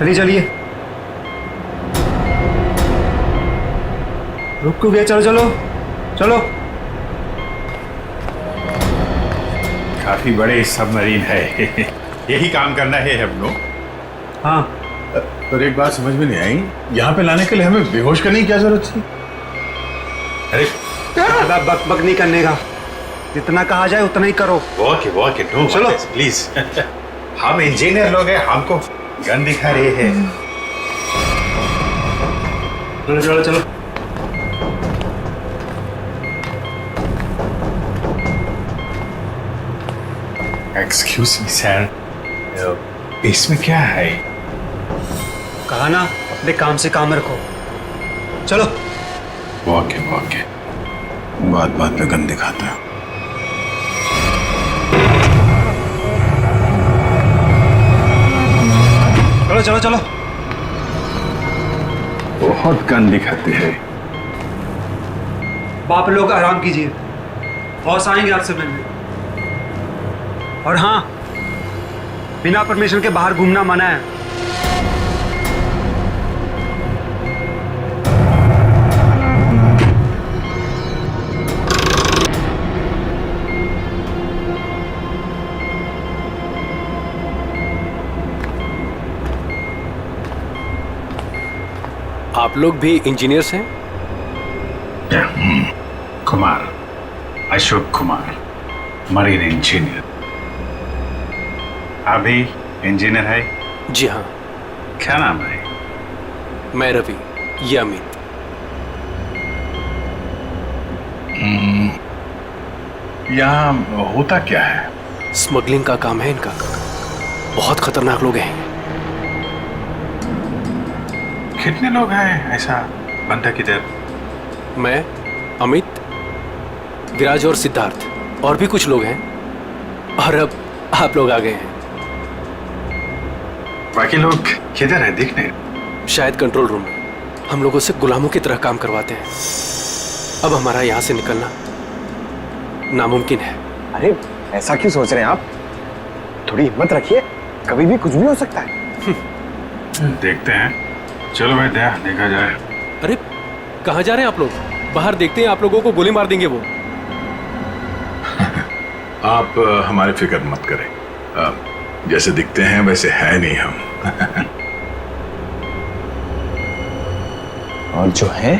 चलिए चलिए, रुक क्यों गए? चलो चलो चलो। काफी बड़े सबमरीन है। यही काम करना है हम लोग। हाँ, पर एक बात समझ में नहीं आई, यहाँ पे लाने के लिए हमें बेहोश करने की क्या जरूरत थी? अरे ज्यादा बक बक नहीं करने का, जितना कहा जाए उतना ही करो। वॉक नो चलो। प्लीज। हम इंजीनियर लोग हैं, हमको गन दिखा रहे हैं। चलो चलो चलो। एक्सक्यूज मी सर, इसमें क्या है? कहा ना, अपने काम से काम रखो। चलो। वॉक है, बात बात पे गन दिखाता है। चलो चलो चलो। बहुत गन दिखाते हैं। बाप लोग आराम कीजिए, बॉस आएंगे आपसे मिलने। और हाँ, बिना परमिशन के बाहर घूमना मना है। आप लोग भी इंजीनियर्स हैं? Kumar, Ashok Kumar, marine engineer. आप भी इंजीनियर है? जी हाँ। क्या नाम है? मैं रवि, ये अमित। यहाँ होता क्या है? स्मगलिंग का काम है इनका। बहुत खतरनाक लोग हैं। कितने लोग हैं ऐसा बंदा किधर? मैं, अमित, विराज और सिद्धार्थ, और भी कुछ लोग हैं। और अब आप लोग आ गए हैं। बाकी लोग किधर है? दिखने शायद कंट्रोल रूम में। हम लोगों से गुलामों की तरह काम करवाते हैं। अब हमारा यहाँ से निकलना नामुमकिन है। अरे ऐसा क्यों सोच रहे हैं आप? थोड़ी हिम्मत रखिए, कभी भी कुछ भी हो सकता है। देखते हैं। चलो भाई, देखा जाए। अरे कहाँ जा रहे हैं आप लोग? बाहर देखते हैं, आप लोगों को गोली मार देंगे वो। आप हमारी फिक्र मत करें। जैसे दिखते हैं वैसे है नहीं हम। और जो है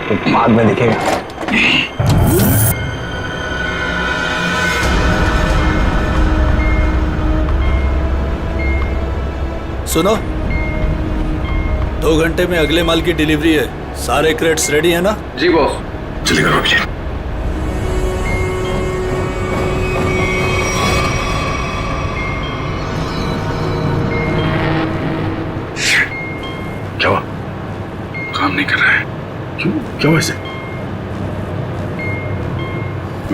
वो बाद में दिखेगा। सुनो, 2 घंटे में अगले माल की डिलीवरी है। सारे क्रेट्स रेडी है ना? जी बॉस। चलिए करो अभी। क्या हुआ? काम नहीं कर रहा है। क्यों? क्या हुआ इसे?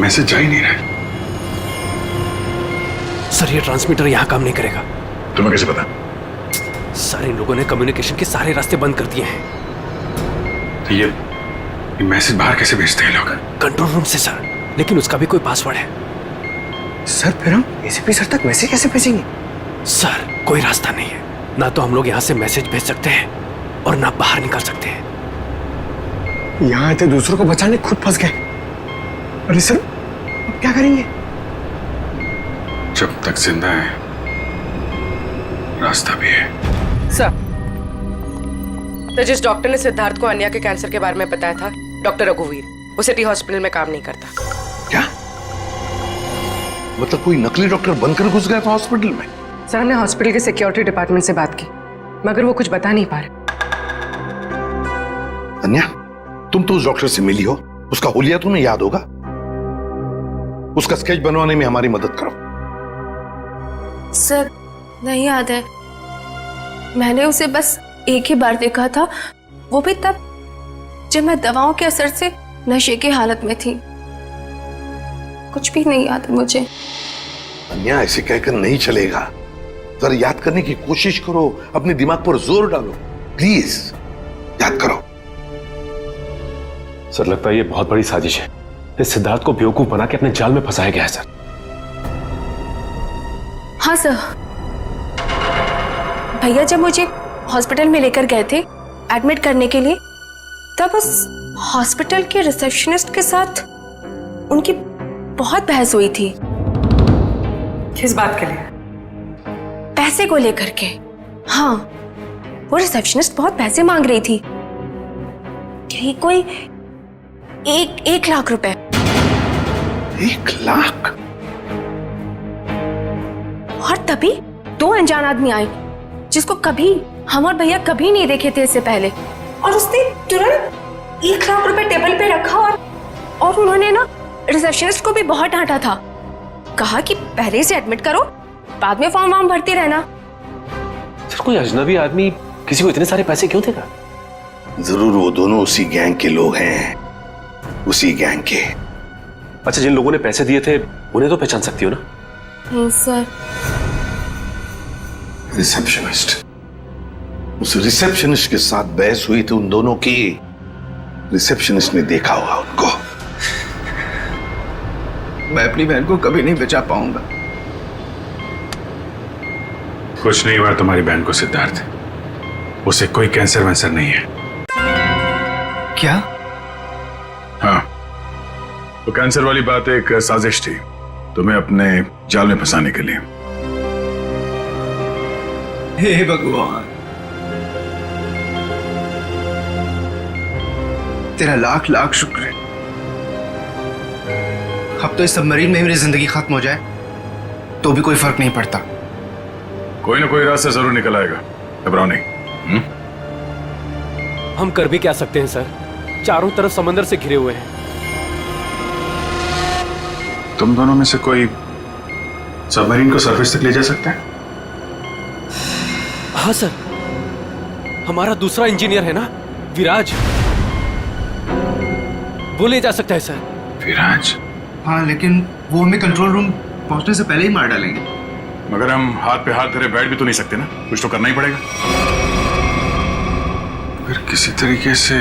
मैसेज जा ही नहीं रहा है। सर, ये ट्रांसमीटर यहाँ काम नहीं करेगा। तुम्हें कैसे पता? सर, इन लोगों ने कम्युनिकेशन के सारे रास्ते बंद कर दिए हैं। तो ये मैसेज बाहर कैसे भेजते हैं लोग? कंट्रोल रूम से सर, लेकिन उसका भी कोई पासवर्ड है। सर फिर हम एसीपी सर तक मैसेज कैसे भेजेंगे? सर, कोई रास्ता नहीं है। ना तो हम लोग यहाँ से मैसेज भेज सकते हैं और ना बाहर निकल सकते हैं। यहाँ आए थे दूसरों को बचाने, खुद फंस गए। अरे सर, अब क्या करेंगे? जब तक जिंदा है रास्ता भी है। सर, तो जिस डॉक्टर ने सिद्धार्थ को अन्या के कैंसर के बारे में बताया था, डॉक्टर रघुवीर, वो सिटी हॉस्पिटल में काम नहीं करता। क्या मतलब? कोई नकली डॉक्टर बनकर घुस गया था हॉस्पिटल में? सर, हमने हॉस्पिटल के सिक्योरिटी डिपार्टमेंट से बात की, मगर वो कुछ बता नहीं पा रहे। अन्या, तुम तो उस डॉक्टर से मिली हो, उसका हुलिया तुम्हें याद होगा। उसका स्केच बनवाने में हमारी मदद करो। सर, नहीं याद है। मैंने उसे बस एक ही बार देखा था, वो भी तब जब मैं दवाओं के असर से नशे की हालत में थी। कुछ भी नहीं याद है मुझे। अन्या, ऐसे कहकर नहीं चलेगा। जरा याद करने की कोशिश करो, अपने दिमाग पर जोर डालो, प्लीज याद करो। सर, लगता है ये बहुत बड़ी साजिश है। इस सिद्धार्थ को बेवकूफ बना के अपने जाल में फंसाया गया है सर। हाँ सर, भैया जब मुझे हॉस्पिटल में लेकर गए थे एडमिट करने के लिए, तब उस हॉस्पिटल के रिसेप्शनिस्ट के साथ उनकी बहुत बहस हुई थी। किस बात के लिए? पैसे को लेकर के। हाँ, वो रिसेप्शनिस्ट बहुत पैसे मांग रही थी, यही कोई 1 लाख रुपए। 1 लाख? और तभी 2 अनजान आदमी आए जिसको कभी हम और भैया कभी नहीं देखे थे इससे पहले, और उसने तुरंत 1 लाख रुपए टेबल पे रखा और उन्होंने ना रिसेप्शनिस्ट को भी बहुत डांटा था। कहा कि पहले से एडमिट करो, बाद में फॉर्म वार्म भरती रहना। सर, कोई अजनबी आदमी किसी को इतने सारे पैसे क्यों देगा? जरूर वो दोनों उसी गैंग के लोग हैं, उसी गैंग के। अच्छा, जिन लोगों ने पैसे दिए थे उन्हें तो पहचान सकती हो ना? नहीं सर। रिसेप्शनिस्ट, उस रिसेप्शनिस्ट के साथ बहस हुई थी उन दोनों की। रिसेप्शनिस्ट ने देखा होगा उनको। मैं अपनी बहन को कभी नहीं बचा पाऊंगा। कुछ नहीं हुआ तुम्हारी बहन को सिद्धार्थ, उसे कोई कैंसर वैंसर नहीं है। क्या? हाँ, तो कैंसर वाली बात एक साजिश थी तुम्हें अपने जाल में फंसाने के लिए। हे भगवान, तेरा लाख लाख शुक्र है। अब तो इस सबमरीन में मेरी जिंदगी खत्म हो जाए तो भी कोई फर्क नहीं पड़ता। कोई ना कोई रास्ता जरूर निकल आएगा, घबराओ नहीं। हम कर भी क्या सकते हैं सर, चारों तरफ समंदर से घिरे हुए हैं। तुम दोनों में से कोई सबमरीन को सरफेस तक ले जा सकता है? हाँ सर, हमारा दूसरा इंजीनियर है ना, विराज, वो ले जा सकता है सर। विराज? हाँ, लेकिन वो हमें कंट्रोल रूम पहुंचने से पहले ही मार डालेंगे। मगर हम हाथ पे हाथ धरे बैठ भी तो नहीं सकते ना, कुछ तो करना ही पड़ेगा। अगर किसी तरीके से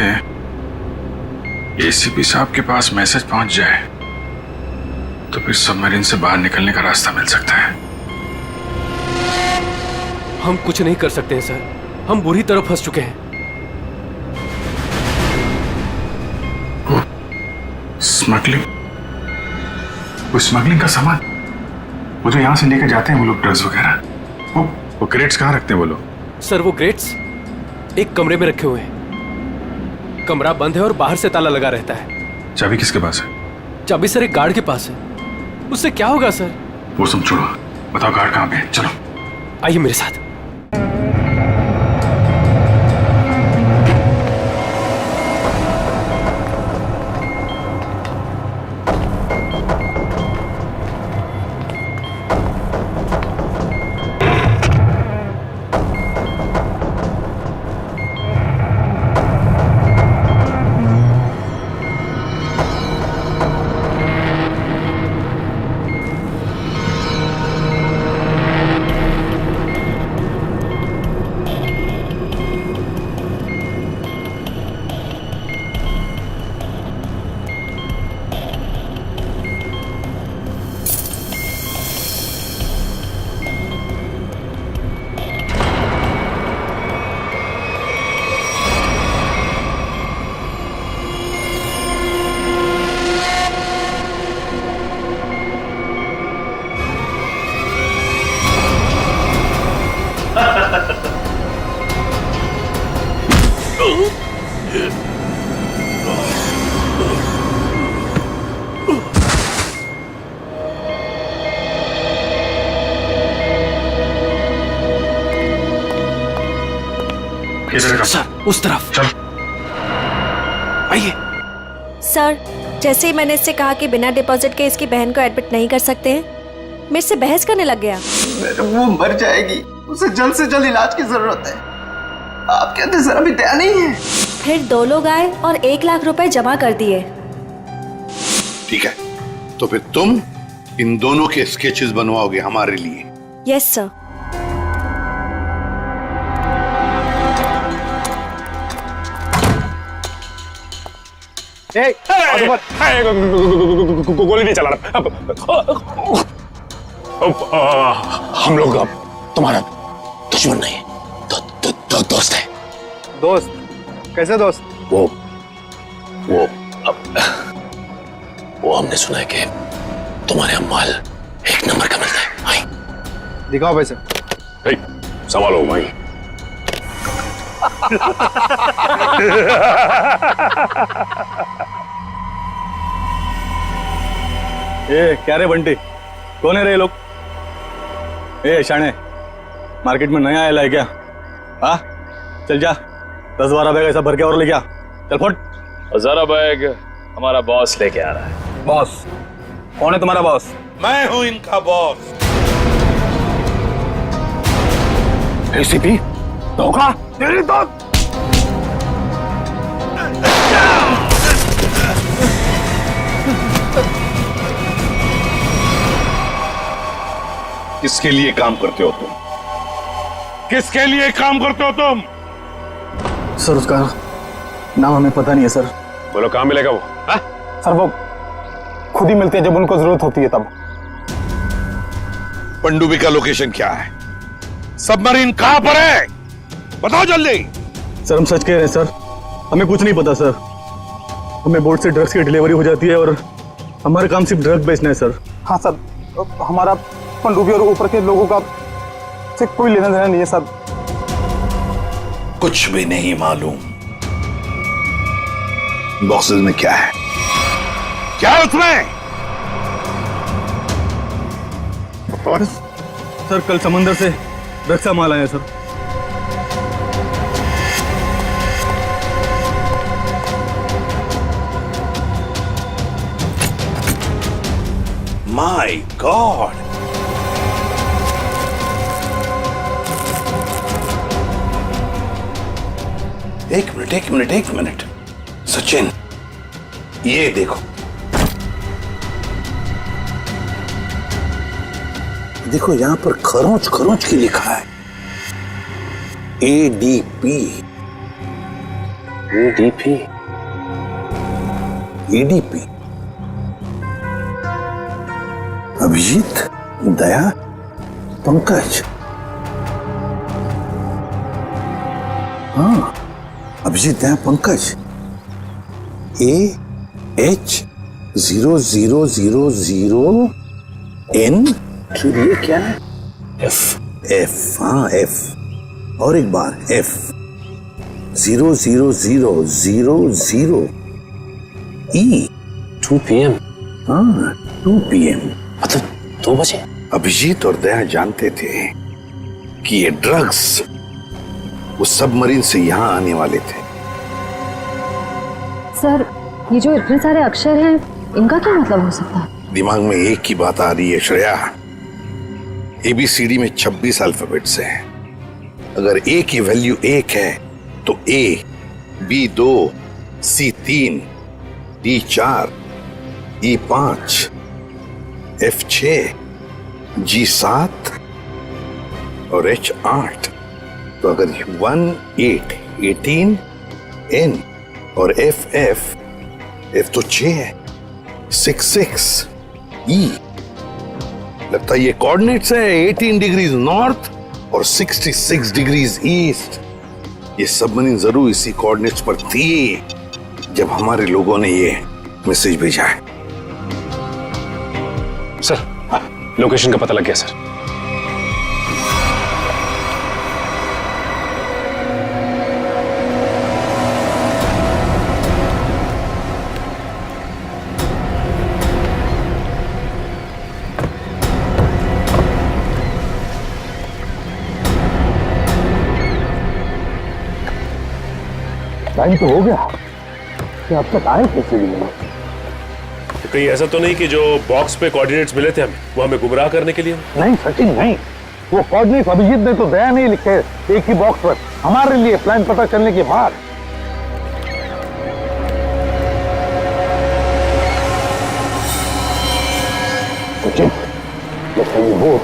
एसीपी साहब के पास मैसेज पहुंच जाए तो फिर सबमरीन से बाहर निकलने का रास्ता मिल सकता है। हम कुछ नहीं कर सकते हैं सर, हम बुरी तरह फंस चुके हैं। स्मगलिंग? वो स्मगलिंग का सामान वो जो यहां से लेकर जाते हैं वो लोग, ड्रग्स वगैरह, वो क्रेट्स कहाँ रखते हैं वो लोग? सर, वो ग्रेट्स एक कमरे में रखे हुए हैं। कमरा बंद है और बाहर से ताला लगा रहता है। चाबी किसके पास है? चाबी सर एक गार्ड के पास है। उससे क्या होगा सर? वो सब छोड़ो, बताओ गार्ड कहाँ पे है? चलो आइए मेरे साथ। सर, उस तरफ। चल। आइए। सर, जैसे ही मैंने इससे कहा कि बिना डिपॉजिट के इसकी बहन को एडमिट नहीं कर सकते हैं, मेरे से बहस करने लग गया। वो मर जाएगी, उसे जल्द से जल्द इलाज की जरूरत है। आप कहते जरा भी दया नहीं है। फिर 2 लोग आए और 1 लाख रुपए जमा कर दिए। ठीक है, तो फिर तुम इन दोनों के स्केचेस बनवाओगे हमारे लिए? Yes sir. गोली नहीं चलाना। हम लोग अब तुम्हारा दुश्मन नहीं, बहुत दोस्त है। दोस्त? कैसे दोस्त? वो हमने सुना है कि तुम्हारे यहाँ माल 1 नंबर का मिलता है। आई दिखाओ पैसे। संभालो भाई। ये क्या रे बंटी, कौन है रे ये लोग? ए शाणे, मार्केट में नया आया है क्या? हाँ चल जा, 10-12 बैग ऐसा भर के और ले गया। चल फट। 1000 बैग हमारा बॉस लेके आ रहा है। बॉस? कौन है तुम्हारा बॉस? मैं हूं इनका बॉस। एसीपी धोखा तेरी तो। किसके लिए काम करते हो तुम? किसके लिए काम करते हो तुम? सर उसका नाम हमें पता नहीं है सर। बोलो कहाँ मिलेगा वो? सर वो खुद ही मिलते हैं जब उनको जरूरत होती है तब। पनडुब्बी का लोकेशन क्या है? सबमरीन कहां पर है? बताओ जल्दी। सर हम सच कह रहे हैं सर, हमें कुछ नहीं पता सर। हमें बोट से ड्रग्स की डिलीवरी हो जाती है और हमारा काम सिर्फ ड्रग बेचना है सर। हाँ सर, हमारा पनडुब्बी और ऊपर के लोगों का से कोई लेना देना नहीं है सर। कुछ भी नहीं मालूम। बॉक्सेस में क्या है? क्या है उसमें? सर कल समंदर से ड्रग्स का माल आया सर। माय गॉड, एक मिनट सचिन, ये देखो, देखो यहां पर खरोंच की लिखा है ADP। अभिजीत, दया, पंकज। हाँ, अभिजीत, दया, पंकज। AH0000N। ये क्या है? F। हाँ F, और एक बार F 00000E। 2 PM। हाँ 2 PM, मतलब 2 बजे। अभिजीत और दया जानते थे कि ये ड्रग्स वो सबमरीन से यहां आने वाले थे। सर ये जो इतने सारे अक्षर हैं इनका क्या मतलब हो सकता है? दिमाग में एक ही बात आ रही है श्रेया, ABCD में 26 अल्फाबेट्स हैं। अगर A की वैल्यू 1 है तो A, B 2, C 3, D 4, E 5, F 6, G 7 और H 8। तो अगर 1 8 18, N और F तो 6 है, 6 6 E। लगता है ये कोऑर्डिनेट्स है 18 डिग्रीज नॉर्थ और 66 डिग्रीज ईस्ट। ये सबमरीन जरूर इसी कोऑर्डिनेट्स पर थी जब हमारे लोगों ने ये मैसेज भेजा है। सर लोकेशन का पता लग गया सर। टाइम तो हो गया कि अब तक आए कैसे भी नहीं। कहीं ऐसा तो नहीं कि जो बॉक्स पे कोऑर्डिनेट्स मिले थे हमें वो हमें गुमराह करने के लिए? नहीं सचिन नहीं, वो कोऑर्डिनेट्स अभिजीत ने तो दया नहीं लिखे एक ही बॉक्स पर हमारे लिए प्लान पता करने के बाद। सचिन जैसे ये बोट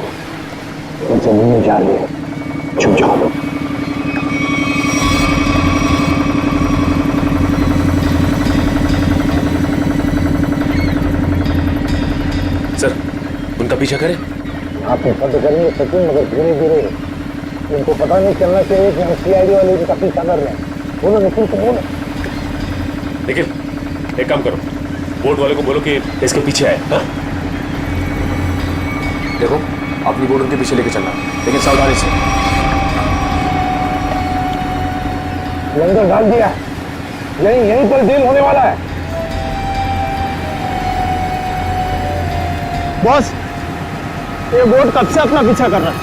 उनसे मिलने जा रही है, छुप जाओ। सर उनका पीछा करें? आप बंद करेंगे सचिन, मगर धीरे धीरे इनको पता नहीं चलना चाहिए कि हम सीआईडी वाले इनका पीछा कर रहे हैं। बोलो निखिल को बोलो। लेकिन एक काम करो, बोट वाले को बोलो कि इसके पीछे आए। हाँ? देखो अपनी बोट उनके पीछे लेके चलना, लेकिन सावधानी से। लंगर डाल दिया, यहीं पर डील होने वाला है। बॉस, ये बोट कब से अपना पीछा कर रहा है?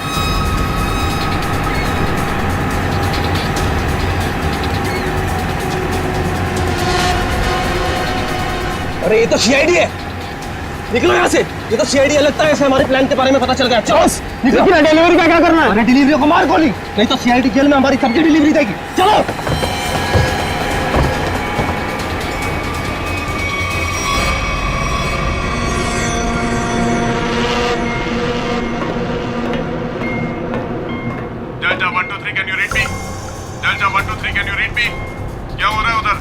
अरे ये तो सीआईडी है, निकलो यहाँ से। ये तो सीआईडी लगता है, ऐसे हमारे प्लान के बारे में पता चल गया। चलो निकलो। डिलीवरी का क्या करना है? अरे डिलीवरी को मार गोली, नहीं तो सीआईडी जेल में हमारी सबकी डिलीवरी देगी। चलो। Delta 1 2 3 can you read me? Delta 1 2 3 can you read me? क्या हो रहा है उधर?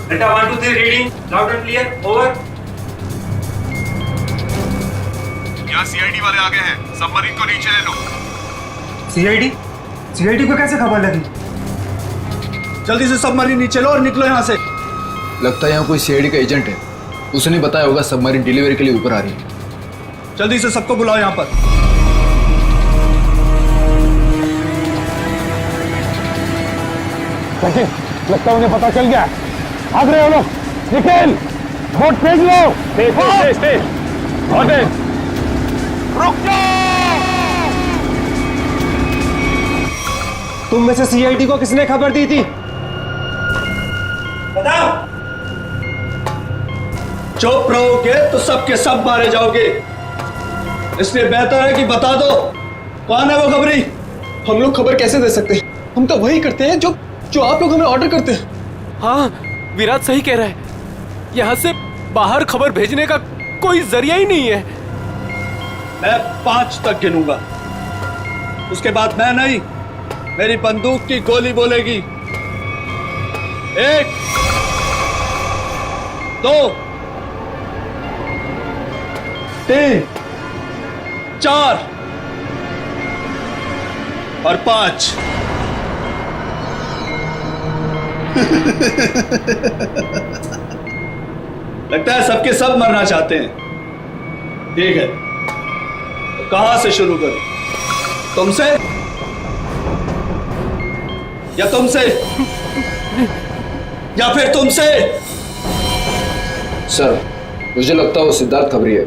Delta 1 2 3 reading loud and clear, over. यहाँ सीआईडी वाले आ गए हैं, सबमरीन को नीचे ले लो। सीआईडी को कैसे खबर लगी? जल्दी से सबमरीन नीचे लो और निकलो यहाँ से। लगता है यहाँ कोई सीआईडी का एजेंट है, उसने बताया होगा सबमरीन डिलीवरी के लिए ऊपर आ रही है। जल्दी से सबको बुलाओ यहाँ पर। लगता है उन्हें पता चल गया, भाग रहे हो लोग। निखिल, बोट भेज लो। रुक जाओ। तुम में से सीआईडी को किसने खबर दी थी? बताओ। चुप रहोगे तो सबके सब मारे जाओगे, इसलिए बेहतर है कि बता दो कौन है वो खबरी। हम लोग खबर कैसे दे सकते हैं? हम तो वही करते हैं जो आप लोग हमें ऑर्डर करते हैं। हाँ, विराट सही कह रहा है। यहाँ से बाहर खबर भेजने का कोई जरिया ही नहीं है। मैं 5 तक गिनूंगा, उसके बाद मैं नहीं, मेरी बंदूक की गोली बोलेगी। 1 2 3 4 और 5। लगता है सबके सब मरना चाहते हैं। ठीक है, तो कहां से शुरू करूं? तुमसे या तुमसे या फिर तुमसे? सर, मुझे लगता है वो सिद्धार्थ खबरी है।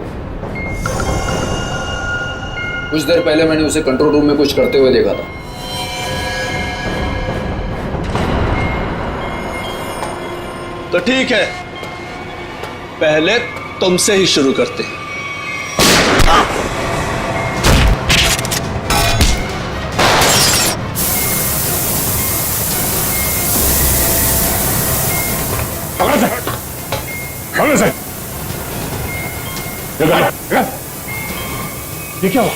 कुछ देर पहले मैंने उसे कंट्रोल रूम में कुछ करते हुए देखा था। तो ठीक है, पहले तुमसे ही शुरू करते हैं। ये क्या हुआ?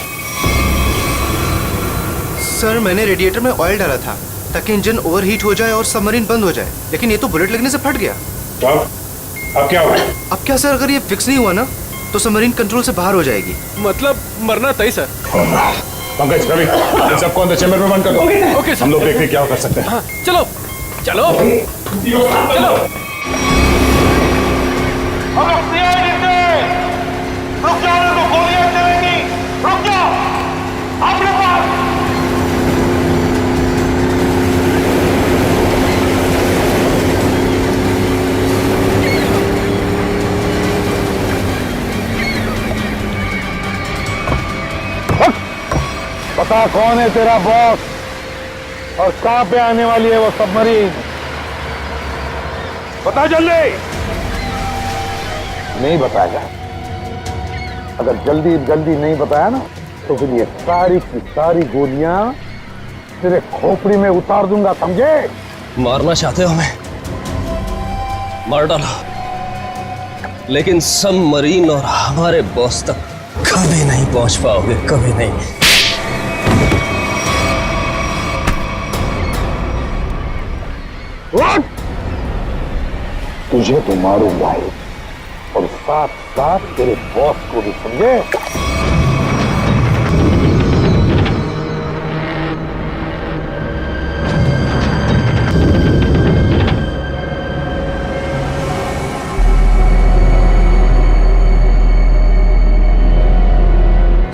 सर, मैंने रेडिएटर में ऑयल डाला था ताकि इंजन ओवरहीट हो जाए और सबमरीन बंद हो जाए, लेकिन ये तो बुलेट लगने से फट गया। अब क्या हुआ? अब क्या सर, अगर ये फिक्स नहीं हुआ ना तो सबमरीन कंट्रोल से बाहर हो जाएगी। मतलब मरना तय सर। पंकज, रवि, इन सबको अंदर चैम्बर में बंद कर दो। Okay sir. हम लोग देखते हैं क्या कर सकते हैं। हाँ, चलो चलो चलो। रुक जाओ, तो गोलियां चलेंगी। रुक जाओ, अपने पास। बता कौन है तेरा बॉस और कहां पे आने वाली है वो सबमरीन? बता जल्दी। नहीं बताएगा। अगर जल्दी जल्दी नहीं बताया ना तो फिर ये सारी की सारी गोलियां तेरे खोपड़ी में उतार दूंगा, समझे? मारना चाहते हो हमें? मार डालो, लेकिन सबमरीन और हमारे बॉस तक कभी नहीं पहुंच पाओगे, कभी नहीं। तुझे तो मारूंगा ही, और साथ साथ तेरे बॉस को भी, समझे?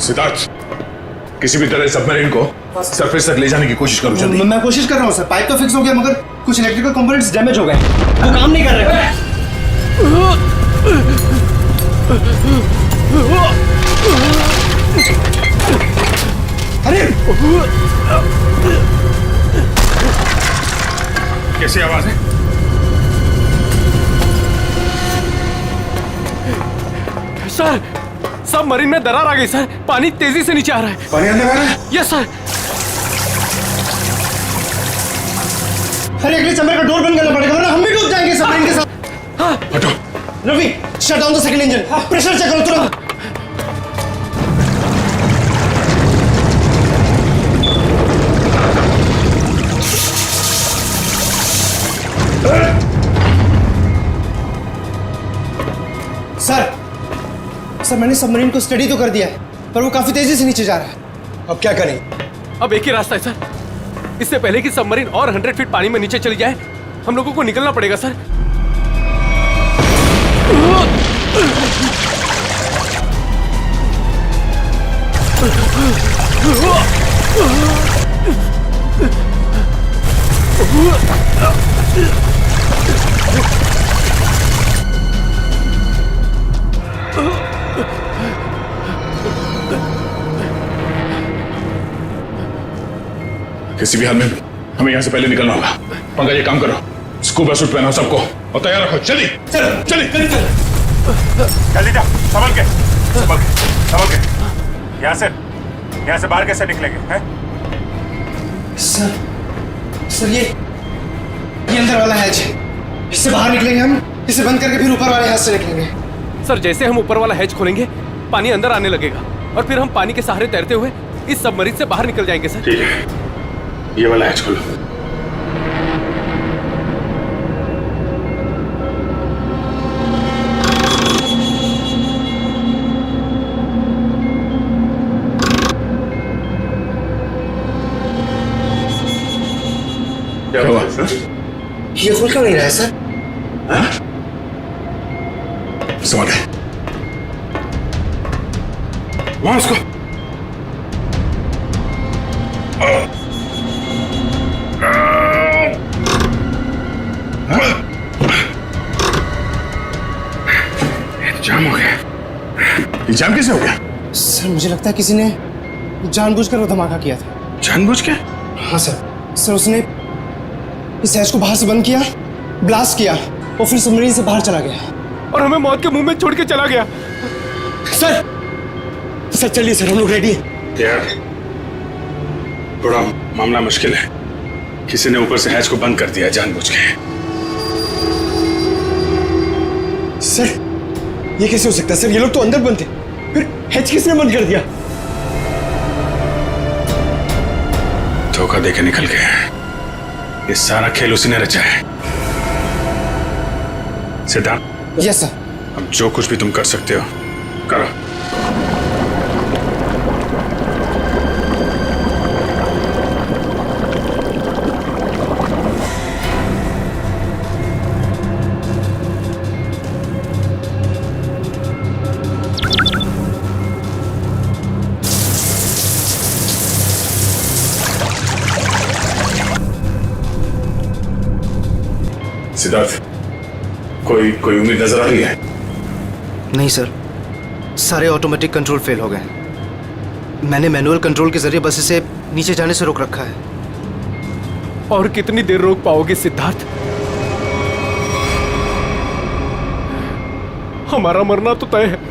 सिद्धार्थ, किसी भी तरह सबमरीन को सरफेस तक ले जाने की कोशिश करो जल्दी। मैं कोशिश कर रहा हूँ सर, पाइप तो फिक्स हो गया मगर कुछ इलेक्ट्रिकल कंपोनेंट्स डैमेज हो गए, वो काम नहीं कर रहे। अरे कैसी आवाज है? सर, सबमरीन में दरार आ गई सर। पानी तेजी से नीचे आ रहा है। पानी अंदर आ रहा है? Yes sir. अरे अगले चैम्बर का डोर बंद करना पड़ेगा वरना हम भी डूब जाएंगे सबमरीन के साथ। हाँ। हटो। Ravi, shut down the second engine, pressure check करो तुरंत। सर, मैंने सबमरीन को स्टडी तो कर दिया है पर वो काफी तेजी से नीचे जा रहा है। अब क्या करें? अब एक ही रास्ता है सर। इससे पहले कि सबमरीन और 100 फीट पानी में नीचे चली जाए, हम लोगों को निकलना पड़ेगा सर। किसी भी हाल में हमें यहाँ से पहले निकलना होगा। पंकज, ये काम करो, स्कूबा सूट पहनाओ सबको और तैयार रखो। जल्दी चलो, जल्दी जल्दी जा, संभल के संभल के संभल के। यहाँ से बाहर कैसे निकलेंगे हैं? सर ये अंदर वाला हैच है, इससे बाहर निकलेंगे हम, इसे बंद करके फिर ऊपर वाले हैच से निकलेंगे। सर, जैसे हम ऊपर वाला हैच खोलेंगे पानी अंदर आने लगेगा और फिर हम पानी के सहारे तैरते हुए इस सबमरीन से बाहर निकल जाएंगे सर। ठीक है, ये वाला हैच खोलो। क्या हुआ? ये खुल क्यों नहीं रहा है सर? समझ गए। वहां उसको जाम हो गया। ये जाम कैसे हो गया? सर मुझे लगता है किसी ने जानबूझकर वो धमाका किया था। जानबूझ के? हाँ सर, उसने इस हैच को बाहर से बंद किया, ब्लास्ट किया और फिर सबमरीन से बाहर चला गया और हमें मौत के मुंह में छोड़ के चला गया। सर चलिए सर, हम लोग रेडी हैं। यार, थोड़ा मामला मुश्किल है। किसी ने ऊपर से हैच को बंद कर दिया जानबूझ के। सर ये कैसे हो सकता है सर? ये लोग तो अंदर बंद थे, फिर हैच किसने बंद कर दिया? धोखा देके निकल गए। ये सारा खेल उसी ने रचा है। सिद्धार्थ। Yes sir. अब जो कुछ भी तुम कर सकते हो करो। सिद्धार्थ, कोई उम्मीद नजर आ रही है? नहीं सर, सारे ऑटोमेटिक कंट्रोल फेल हो गए। मैंने मैनुअल कंट्रोल के जरिए बस इसे नीचे जाने से रोक रखा है। और कितनी देर रोक पाओगे सिद्धार्थ? हमारा मरना तो तय है।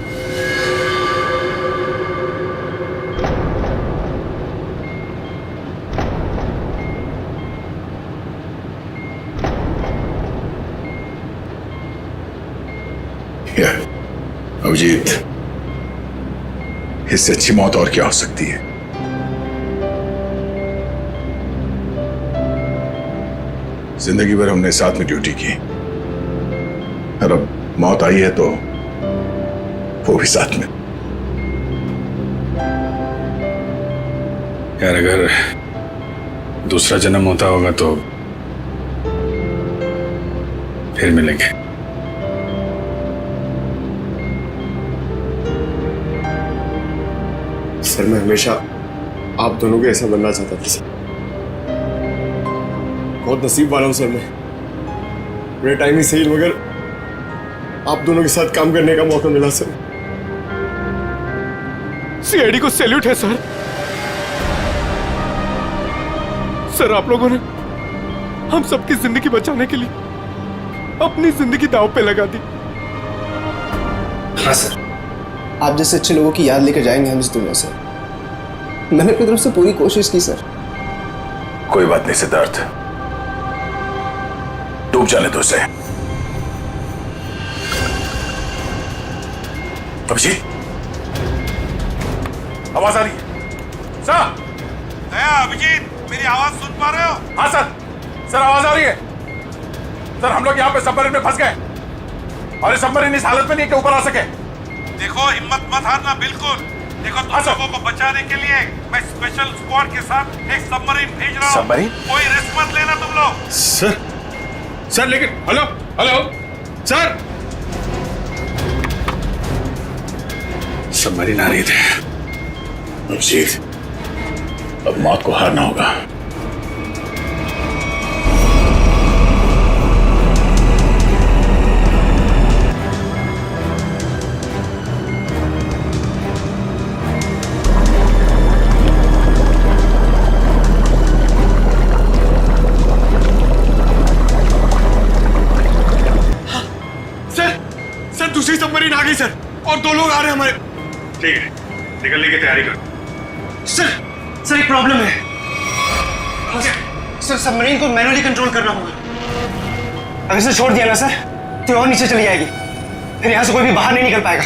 अभिजीत, इससे अच्छी मौत और क्या हो सकती है? जिंदगी भर हमने साथ में ड्यूटी की और अब मौत आई है तो वो भी साथ में। यार अगर दूसरा जन्म होता होगा तो फिर मिलेंगे। सर मैं हमेशा आप दोनों के ऐसा बनना चाहता था सर। बहुत नसीब वाला हूं सर मैं। मेरे टाइम ही सही मगर आप दोनों के साथ काम करने का मौका मिला सर। सीआईडी को सैल्यूट है सर। सर आप लोगों ने हम सबकी जिंदगी बचाने के लिए अपनी जिंदगी दांव पे लगा दी। हाँ सर, आप जैसे अच्छे लोगों की याद लेकर जाएंगे हम इस दुनिया से। मैंने अपनी तरफ से पूरी कोशिश की सर। कोई बात नहीं सिद्धार्थ, डूब जाने दो उसे। अभिजीत, आवाज आ रही है? सर, अभिजीत मेरी आवाज सुन पा रहे हो? हाँ सर आवाज आ रही है। सर हम लोग यहाँ पे सबमरीन में फंस गए और सबमरीन इस हालत में नहीं कि ऊपर आ सके। देखो हिम्मत मत हारना बिल्कुल। देखो तुम लोगों को बचाने के लिए मैं स्पेशल स्क्वाड के साथ एक सबमरीन भेज रहा हूँ। सबमरीन? कोई रिस्क मत लेना तुम लोग। सर लेकिन हेलो सर, सबमरीन आ रही थी। अभिजीत, अब मौत को हारना होगा। दूसरी सबमरीन आ गई सर और 2 लोग आ रहे हैं हमारे। ठीक है, निकलने की तैयारी करो। सर एक प्रॉब्लम है। सर सबमरीन को मैनुअली कंट्रोल करना होगा। अगर इसे छोड़ दिया ना सर तो और नीचे चली जाएगी, फिर यहाँ से कोई भी बाहर नहीं निकल पाएगा।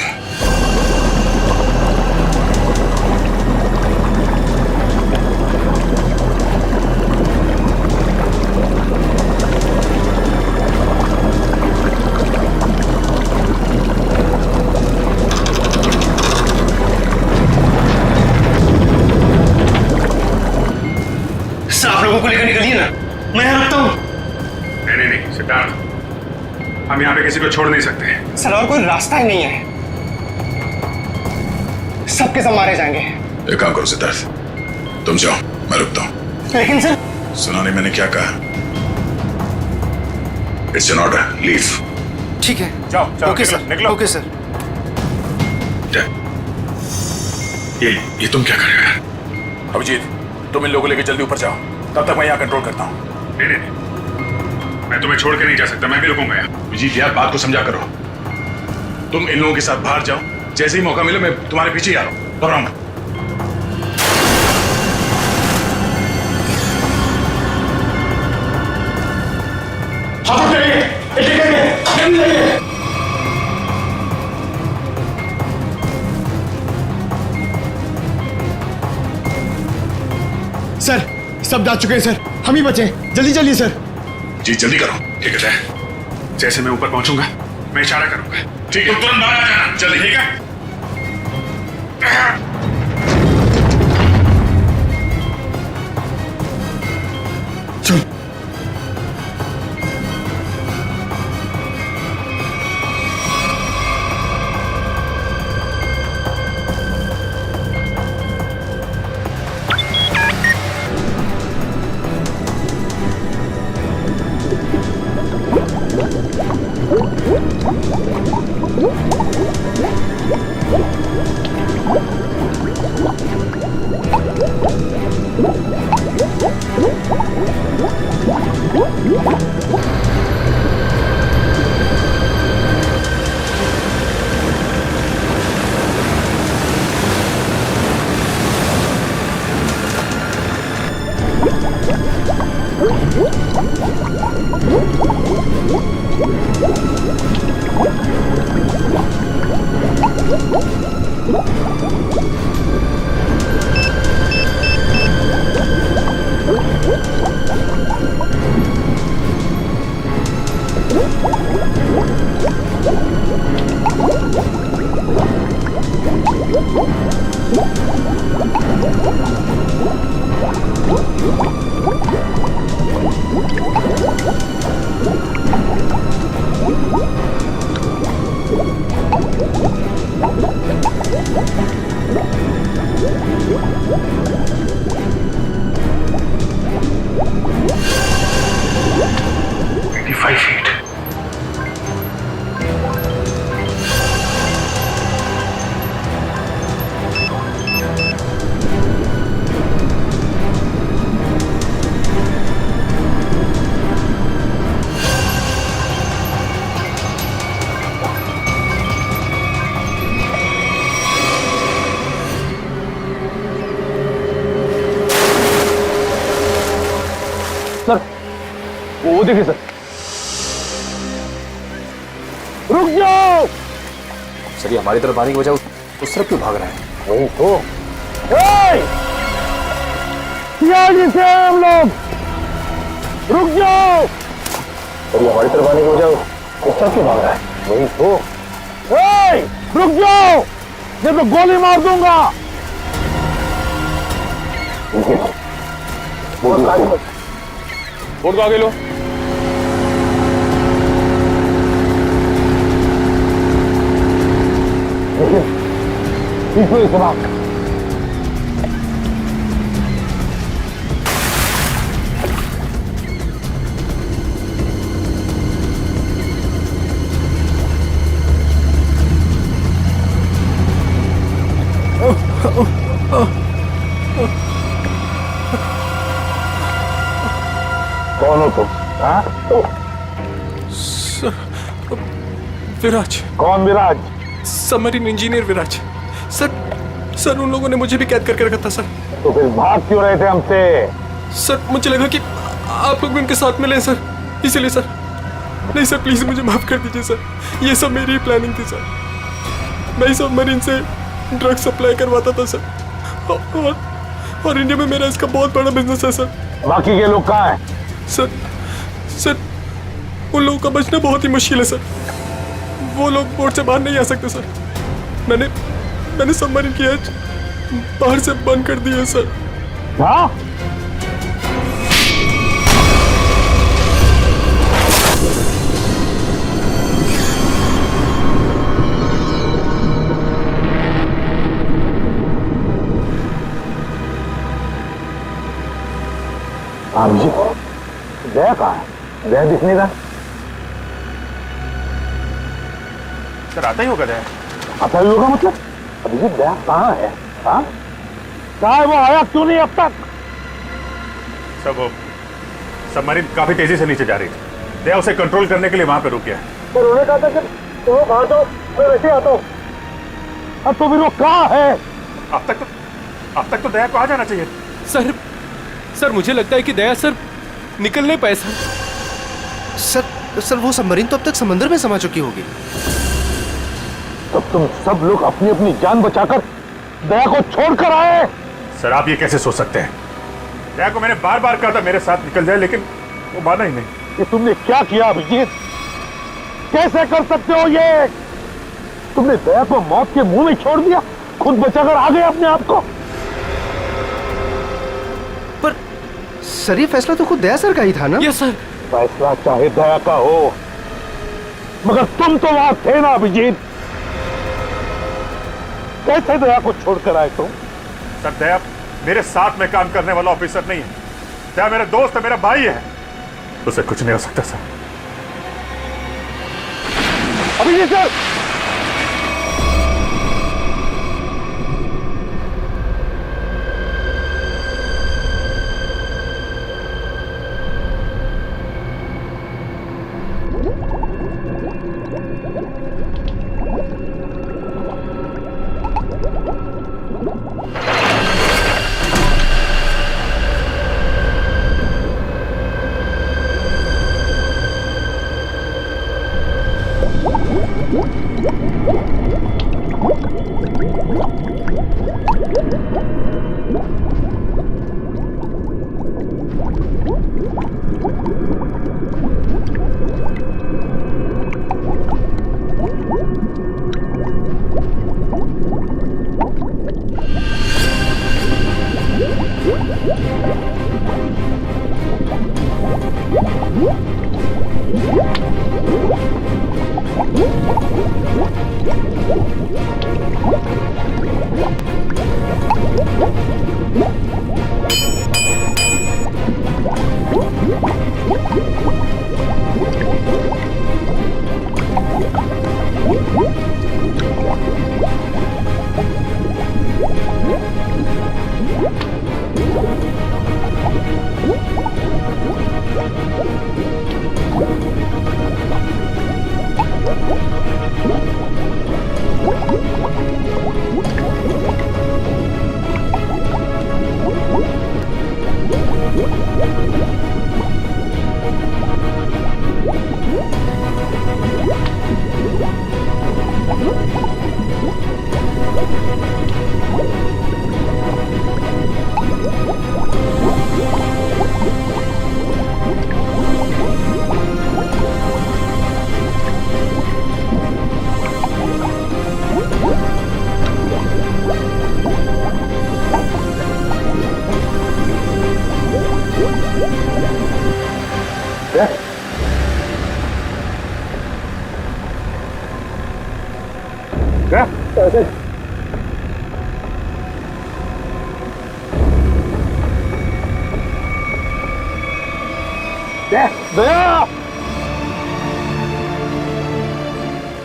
आप लोगों को लेकर निकलिए ना, मैं यहाँ रुकता हूँ। नहीं सिद्धार्थ, हम यहाँ पे किसी को छोड़ नहीं सकते। सर और कोई रास्ता ही नहीं है, सबके सब मारे जाएंगे। एक काम करो सिद्धार्थ, तुम जाओ, मैं रुकता हूँ। लेकिन सर सुना नहीं मैंने क्या कहा? It's an order, leave. ठीक है, जाओ ओके सर, निकलो। Okay sir. ये तुम क्या कर रहे हो? अभिजीत, तुम इन लोगों को लेकर जल्दी ऊपर जाओ, तब तक मैं यहाँ कंट्रोल करता हूँ। नहीं, मैं तुम्हें छोड़ के नहीं जा सकता, मैं भी रुकूंगा यहाँ। अभिजीत यार, बात को समझा करो। तुम इन लोगों के साथ बाहर जाओ, जैसे ही मौका मिले मैं तुम्हारे पीछे ही आ रहा हूँ। घबराओ मत। सर सब जा चुके हैं सर, हम ही बचे। जल्दी चलिए सर। जी जल्दी करो। ठीक है, जैसे मैं ऊपर पहुंचूंगा मैं इशारा करूंगा। ठीक है, तुरंत बाहर आ जाना जल्दी। ठीक है। चल वो देखिए सर। रुक जाओ सर, ये हमारी तरफ आने की वजह उस तरफ क्यों भाग रहा है? वही तो से हम लोग, रुक जाओ। सर ये हमारी तरफ आने की वजह उस तरफ क्यों भाग रहा है? वही तो रुक जाओ, ये तो गोली मार दूंगा। बोर्ड को आगे लो। देखिए सवाल कौन हो तुम? विराज। कौन विराज? सबमरीन इंजीनियर विराज। सर उन लोगों ने मुझे भी कैद करके रखा था सर। तो फिर भाग क्यों रहे थे हमसे? सर मुझे लगा कि आप लोग भी उनके साथ मिले सर, इसीलिए सर। नहीं सर प्लीज मुझे माफ कर दीजिए सर, ये सब मेरी प्लानिंग थी सर। मैं सबमरीन से ड्रग सप्लाई करवाता था सर, और इंडिया में मेरा इसका बहुत बड़ा बिजनेस है सर। बाकी के लोग कहाँ हैं? सर उन लोगों का बचना बहुत ही मुश्किल है सर। वो लोग बोर्ड से बाहर नहीं आ सकते सर। मैंने सबमरीन की एज बाहर से बंद कर दी है सर। हाँ? दया कहाँ है? दया दिखने का सर आता ही होगा दया। आता ही होगा मतलब? अभिजीत दया कहाँ है? हाँ? कहाँ है वो? आया क्यों नहीं अब तक? सर वो सबमरीन काफी तेजी से नीचे जा रही थी, दया उसे कंट्रोल करने के लिए वहां पे रुक गया। तो उन्होंने कहा था कि तो बाहर जाओ, मैं वैसे आता हूँ। अब तो फिर वो कहाँ है? अब तक तो दया को आ जाना चाहिए। सर मुझे लगता है कि दया सर निकल नहीं पाए सर वो सबमरीन तो अब तक समंदर में समा चुकी होगी। तब तुम सब लोग अपनी अपनी जान बचाकर दया को छोड़कर आए। सर आप ये कैसे सोच सकते हैं? दया को मैंने बार बार कहा था मेरे साथ निकल जाए, लेकिन वो माना ही नहीं। ये तुमने क्या किया अभिजीत? कैसे कर सकते हो ये? तुमने दया को मौत के मुंह में छोड़ दिया, खुद बचाकर आ गए अपने आप को। पर सर ये फैसला तो खुद दया सर का ही था ना? Yes sir. फैसला चाहे दया का हो, मगर तुम तो वहां थे ना अभिजीत। कैसे दया को छोड़कर आए तुम? सर दया मेरे साथ में काम करने वाला ऑफिसर नहीं है। दया मेरा दोस्त है, मेरा भाई है, उसे कुछ नहीं हो सकता सर। अभिजीत सर!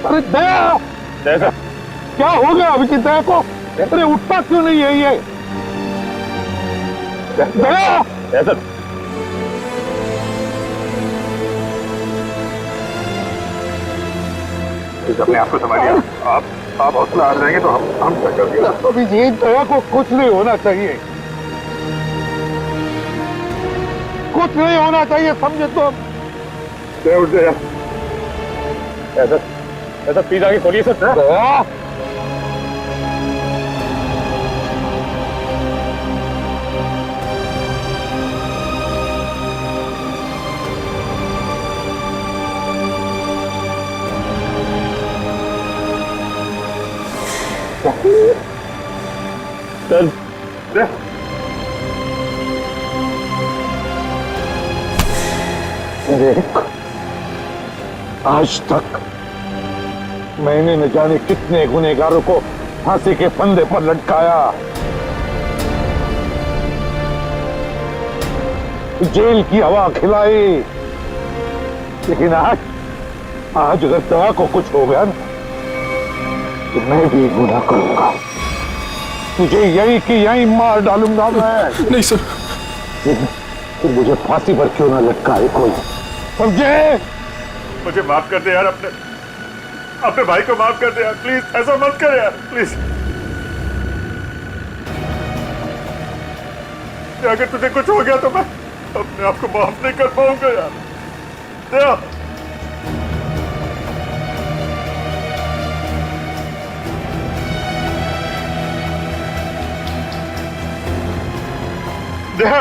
अरे दया, दया क्या हो गया अभी की दया को? अरे उठता क्यों नहीं है ये? दया, दया अपने आप को संभालिए। आप हौसला हार जाएंगे तो हम क्या करेंगे? अभी ये दया को कुछ नहीं होना चाहिए, कुछ नहीं होना चाहिए, समझे तो? उठ गया ऐसा प्लीज आगे खोलिए सर। दया सर आज तक मैंने न जाने कितने गुनहगारों को फांसी के फंदे पर लटकाया, जेल की हवा खिलाई, लेकिन आज अगर दया को कुछ हो गया ना तो मैं भी गुनाह करूंगा, तुझे यही कि यही मार डालूंगा मैं। नहीं सर। तो मुझे फांसी पर क्यों ना लटकाए कोई, समझे? मुझे माफ कर दे यार, अपने भाई को माफ कर दे यार, प्लीज ऐसा मत कर यार, प्लीज। अगर तुझे कुछ हो गया तो मैं अपने आप को माफ नहीं कर पाऊंगा यार। दया दया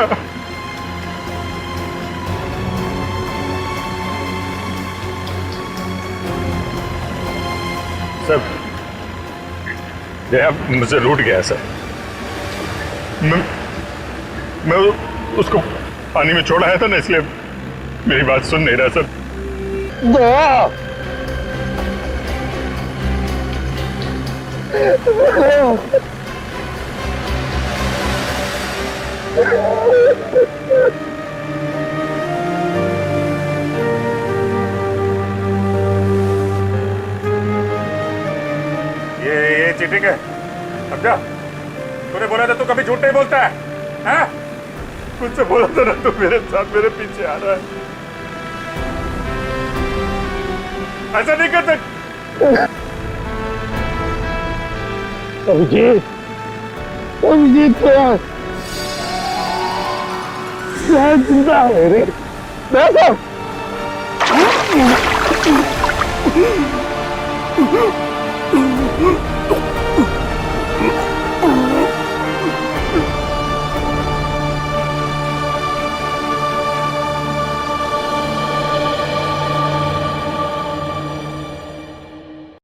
सर, दया मुझसे रूठ गया सर। मैं उसको पानी में छोड़ आया था ना, इसलिए मेरी बात सुन नहीं रहा सर। दया ये चीटिंग है, समझा? तूने बोला था तू कभी झूठ नहीं बोलता है, हैं? कुछ से बोला था ना तू मेरे साथ मेरे पीछे आ रहा है, ऐसा नहीं कर सकता। अभिजीत, अभिजीत जिंदा है रे, देखो